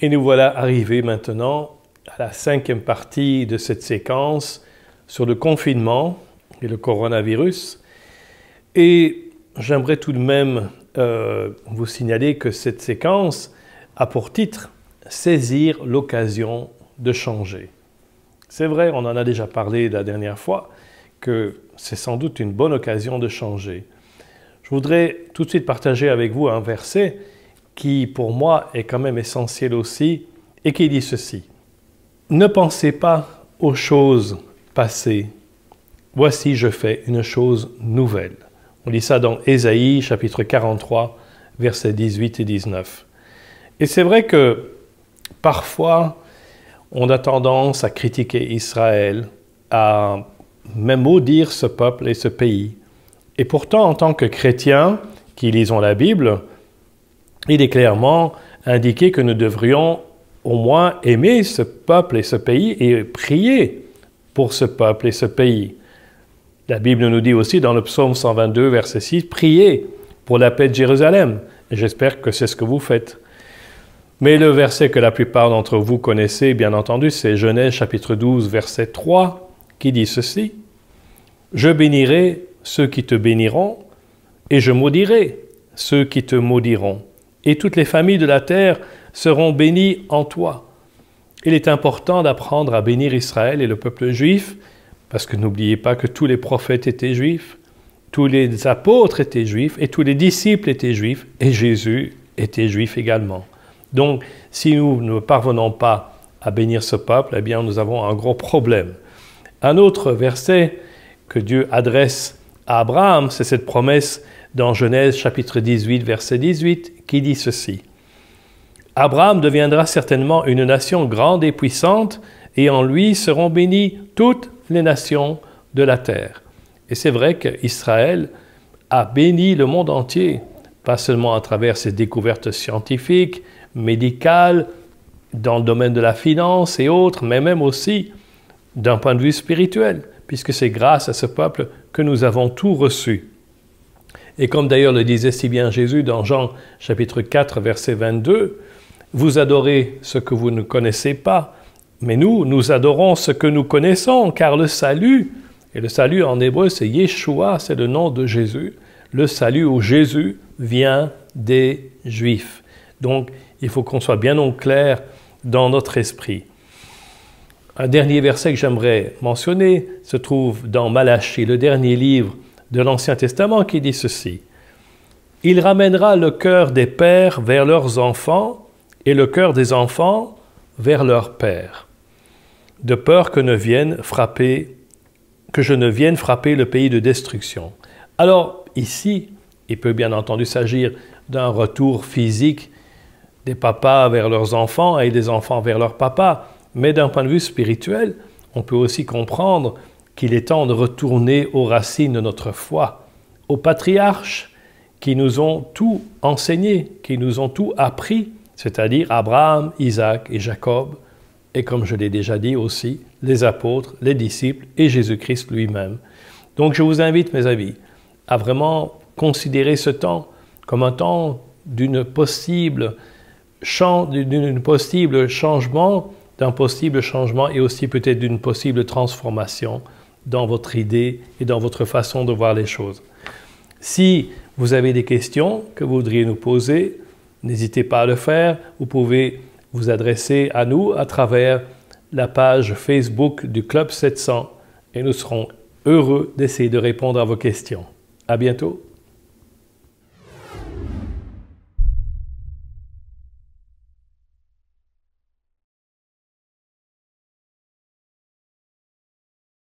Et nous voilà arrivés maintenant à la 5e partie de cette séquence sur le confinement et le coronavirus. Et j'aimerais tout de même vous signaler que cette séquence a pour titre « Saisir l'occasion de changer ». C'est vrai, on en a déjà parlé la dernière fois, que c'est sans doute une bonne occasion de changer. Je voudrais tout de suite partager avec vous un verset qui, pour moi, est quand même essentiel aussi, et qui dit ceci. « Ne pensez pas aux choses passées. Voici, je fais une chose nouvelle. » On lit ça dans Ésaïe, chapitre 43, versets 18 et 19. Et c'est vrai que parfois, on a tendance à critiquer Israël, à même maudire ce peuple et ce pays. Et pourtant, en tant que chrétiens qui lisons la Bible, il est clairement indiqué que nous devrions au moins aimer ce peuple et ce pays et prier pour ce peuple et ce pays. La Bible nous dit aussi dans le psaume 122, verset 6, « Priez pour la paix de Jérusalem ». Et j'espère que c'est ce que vous faites. Mais le verset que la plupart d'entre vous connaissez, bien entendu, c'est Genèse chapitre 12, verset 3, qui dit ceci. « Je bénirai ceux qui te béniront, et je maudirai ceux qui te maudiront. Et toutes les familles de la terre seront bénies en toi. » Il est important d'apprendre à bénir Israël et le peuple juif, parce que n'oubliez pas que tous les prophètes étaient juifs, tous les apôtres étaient juifs, et tous les disciples étaient juifs, et Jésus était juif également. Donc, si nous ne parvenons pas à bénir ce peuple, eh bien, nous avons un gros problème. Un autre verset que Dieu adresse à Abraham, c'est cette promesse dans Genèse chapitre 18, verset 18, qui dit ceci. « Abraham deviendra certainement une nation grande et puissante, et en lui seront bénies toutes les nations de la terre. » Et c'est vrai qu'Israël a béni le monde entier, pas seulement à travers ses découvertes scientifiques, médicales, dans le domaine de la finance et autres, mais même aussi d'un point de vue spirituel, puisque c'est grâce à ce peuple que nous avons tout reçu. Et comme d'ailleurs le disait si bien Jésus dans Jean chapitre 4, verset 22, « Vous adorez ce que vous ne connaissez pas, mais nous adorons ce que nous connaissons, car le salut, et le salut en hébreu c'est Yeshua, c'est le nom de Jésus, le salut où Jésus vient des Juifs. » Donc, il faut qu'on soit bien au clair dans notre esprit. Un dernier verset que j'aimerais mentionner se trouve dans Malachie, le dernier livre de l'Ancien Testament, qui dit ceci. « Il ramènera le cœur des pères vers leurs enfants et le cœur des enfants vers leurs pères, de peur que je ne vienne frapper le pays de destruction. » Alors, ici, il peut bien entendu s'agir d'un retour physique des papas vers leurs enfants et des enfants vers leurs papas, mais d'un point de vue spirituel, on peut aussi comprendre qu'il est temps de retourner aux racines de notre foi, aux patriarches qui nous ont tout enseigné, qui nous ont tout appris, c'est-à-dire Abraham, Isaac et Jacob, et comme je l'ai déjà dit aussi, les apôtres, les disciples et Jésus-Christ lui-même. Donc je vous invite, mes amis, à vraiment considérer ce temps comme un temps d'un possible changement et aussi peut-être d'une possible transformation dans votre idée et dans votre façon de voir les choses. Si vous avez des questions que vous voudriez nous poser, n'hésitez pas à le faire. Vous pouvez vous adresser à nous à travers la page Facebook du Club 700 et nous serons heureux d'essayer de répondre à vos questions. À bientôt.